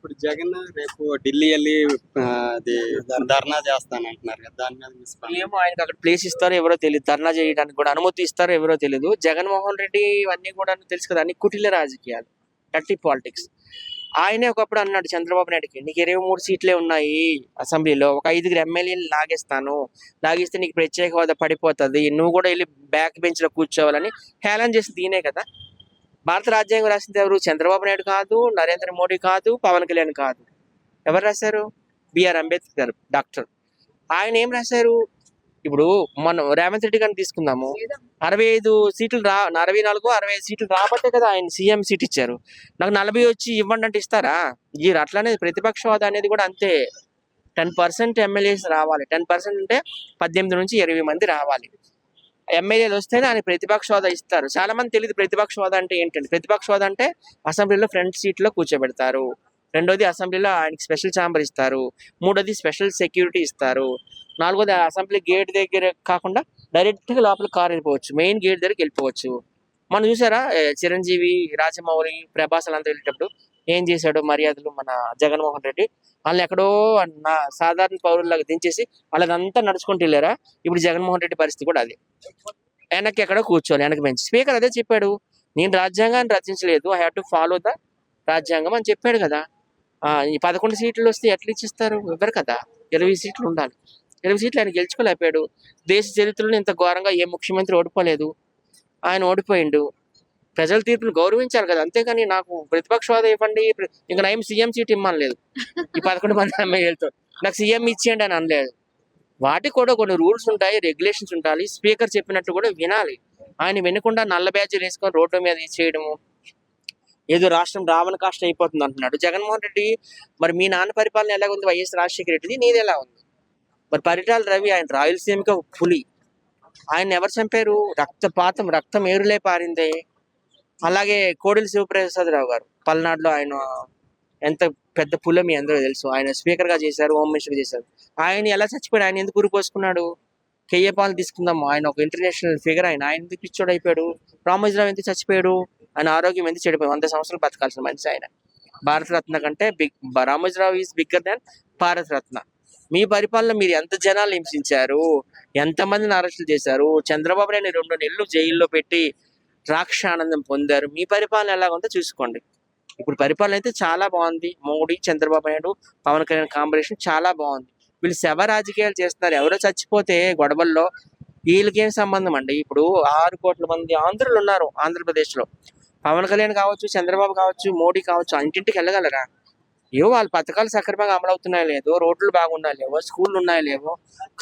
ఇప్పుడు జగన్ రేపు ఢిల్లీ వెళ్ళి అది ధర్నా చేస్తానంటున్నారు కదా, దాని మీద మీ స్పందన? ఏమో ఆయనకు అక్కడ ప్లేస్ ఇస్తారో ఎవరో తెలియదు, ధర్నా చేయడానికి కూడా అనుమతి ఇస్తారో ఎవరో తెలియదు. జగన్మోహన్ రెడ్డి ఇవన్నీ కూడా తెలుసు కదా, అన్ని కుటిల రాజకీయాలు, టర్టీ పాలిటిక్స్. ఆయనే ఒకప్పుడు అన్నాడు చంద్రబాబు నాయుడుకి, నీకు 23 సీట్లే ఉన్నాయి అసెంబ్లీలో, ఒక 5 ఎమ్మెల్యేలు లాగేస్తాను, లాగేస్తే నీకు ప్రత్యేక హోదా పడిపోతుంది, నువ్వు కూడా వెళ్ళి బ్యాక్ బెంచ్ లో కూర్చోవాలని హేళన చేసి దీనే కదా. భారత రాజ్యాంగం రాసింది ఎవరు? చంద్రబాబు నాయుడు కాదు, నరేంద్ర మోడీ కాదు, పవన్ కళ్యాణ్ కాదు. ఎవరు రాశారు? బిఆర్ అంబేద్కర్ డాక్టర్. ఆయన ఏం రాశారు? ఇప్పుడు మనం రేవంత్ రెడ్డి గారిని తీసుకుందాము, 65 సీట్లు 44 65 సీట్లు రాబట్టే కదా ఆయన సీఎం సీట్ ఇచ్చారు. నాకు 40 వచ్చి ఇవ్వండి అంటే ఇస్తారా? ఈ అట్లానే ప్రతిపక్ష హోదా అనేది కూడా అంతే. 10% ఎమ్మెల్యేస్ రావాలి. 10% అంటే 18 నుంచి 20 మంది రావాలి. ఎమ్మెల్యేలు వస్తేనే ఆయన ప్రతిపక్ష హోదా ఇస్తారు. చాలా మంది తెలియదు ప్రతిపక్ష హోదా అంటే ఏంటంటే. ప్రతిపక్ష హోదా అంటే అసెంబ్లీలో ఫ్రంట్ సీట్ లో కూర్చోబెడతారు. రెండోది అసెంబ్లీలో ఆయనకి స్పెషల్ ఛాంబర్ ఇస్తారు. మూడోది స్పెషల్ సెక్యూరిటీ ఇస్తారు. నాలుగోది అసెంబ్లీ గేట్ దగ్గర కాకుండా డైరెక్ట్ గా లోపల కార్ వెళ్ళిపోవచ్చు, మెయిన్ గేట్ దగ్గరికి వెళ్ళిపోవచ్చు. మనం చూసారా చిరంజీవి, రాజమౌళి, ప్రభాస్ అంతా వెళ్ళేటప్పుడు ఏం చేశాడు మర్యాదలు మన జగన్మోహన్ రెడ్డి? వాళ్ళని ఎక్కడో సాధారణ పౌరుల్లాగా దించేసి వాళ్ళదంతా నడుచుకుంటూ వెళ్ళారా. ఇప్పుడు జగన్మోహన్ రెడ్డి పరిస్థితి కూడా అదే, వెనక్కి ఎక్కడో కూర్చోవాలి, వెనక్కి బెంచ్. స్పీకర్ అదే చెప్పాడు, నేను రాజ్యాంగాన్ని రచించలేదు, I have to follow the రాజ్యాంగం అని చెప్పాడు కదా. ఈ 11 సీట్లు వస్తే ఎట్లా ఇచ్చిస్తారు? ఇవ్వరు కదా. 20 సీట్లు ఉండాలి. 20 సీట్లు ఆయన గెలుచుకోలేకపోయాడు. దేశ చరిత్రలో ఇంత ఘోరంగా ఏ ముఖ్యమంత్రి ఓడిపోలేదు, ఆయన ఓడిపోయిండు. ప్రజల తీర్పును గౌరవించాలి కదా, అంతేగాని నాకు ప్రతిపక్ష హోదా ఇవ్వండి, ఇంకా నయం సీఎం సీట్ ఇమ్మని లేదు. ఈ 11 మంది ఎమ్మెల్యేలతో నాకు సీఎం ఇచ్చేయండి అని అనలేదు. వాటికి కూడా కొన్ని రూల్స్ ఉంటాయి, రెగ్యులేషన్స్ ఉంటాయి. స్పీకర్ చెప్పినట్టు కూడా వినాలి. ఆయన వినకుండా నల్ల బ్యాడ్జీలు వేసుకొని రోడ్డు మీద చేయడము, ఏదో రాష్ట్రం రావణ కాస్ట్ అయిపోతుంది అంటున్నాడు జగన్మోహన్ రెడ్డి. మరి మీ నాన్న పరిపాలన ఎలా ఉంది వైఎస్ రాజశేఖర రెడ్డిది, నీది ఎలా ఉంది? మరి పరిటాల రవి ఆయన రాయలసీమకి ఒక పులి, ఆయన ఎవరు చంపారు? రక్తపాతం, రక్తం ఏరులే పారిందే. అలాగే కోడెల శివప్రసాదరావు గారు పల్నాడులో ఆయన ఎంత పెద్ద పులి మీ అందరూ తెలుసు. ఆయన స్పీకర్ గా చేశారు, హోమ్ మినిస్టర్ గా చేశారు. ఆయన ఎలా చచ్చిపోయాడు? ఆయన ఎందుకు ఊరిపోసుకున్నాడు? కేఏపాల్ తీసుకుందాము, ఆయన ఒక ఇంటర్నేషనల్ ఫిగర్. ఆయన ఎందుకు పిచ్చోడు అయిపోయాడు? రామోజీరావు ఎందుకు చచ్చిపోయాడు? ఆయన ఆరోగ్యం ఎందుకు చెడిపోయాడు? 100 సంవత్సరాలు బతకాల్సిన మనిషి ఆయన. భారతరత్న కంటే Ramoji Rao is bigger than Bharat Ratna. మీ పరిపాలన మీరు ఎంత జనాలు హింసించారు, ఎంతమందిని అరెస్టులు చేశారు. చంద్రబాబు నాయుడు 2 నెలలు జైల్లో పెట్టి ద్రాక్షానందం పొందారు. మీ పరిపాలన ఎలా ఉందో చూసుకోండి. ఇప్పుడు పరిపాలన అయితే చాలా బాగుంది. మోడీ, చంద్రబాబు నాయుడు, పవన్ కళ్యాణ్ కాంబినేషన్ చాలా బాగుంది. వీళ్ళు శవ రాజకీయాలు చేస్తున్నారు. ఎవరో చచ్చిపోతే గొడవల్లో వీళ్ళకేం సంబంధం అండి? ఇప్పుడు 6 కోట్ల మంది ఆంధ్రులు ఉన్నారు ఆంధ్రప్రదేశ్ లో. పవన్ కళ్యాణ్ కావచ్చు, చంద్రబాబు కావచ్చు, మోడీ కావచ్చు, ఇంటింటికి వెళ్ళగలరా? ఏవో వాళ్ళ పథకాలు సక్రమంగా అమలవుతున్నాయో లేదో, రోడ్లు బాగున్నాయో లేవో, స్కూళ్ళు ఉన్నాయో లేవో,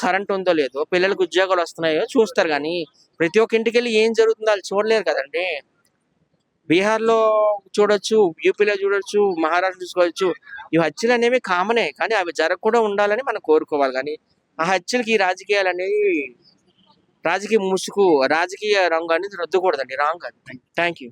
కరెంట్ ఉందో లేదో, పిల్లలకు ఉద్యోగాలు వస్తున్నాయో చూస్తారు. కానీ ప్రతి ఒక్క ఇంటికి వెళ్ళి ఏం జరుగుతుందో వాళ్ళు చూడలేరు కదండి. బీహార్లో చూడొచ్చు, యూపీలో చూడొచ్చు, మహారాష్ట్ర చూసుకోవచ్చు. ఈ హత్యలు అనేవి కామనే, కానీ అవి జరగకుండా ఉండాలని మనం కోరుకోవాలి. కానీ ఆ హత్యలకి ఈ రాజకీయాలు అనేవి, రాజకీయ ముసుగు, రాజకీయ రంగు అనేది రుద్దకూడదండి. రాంగ్ అది. Thank you.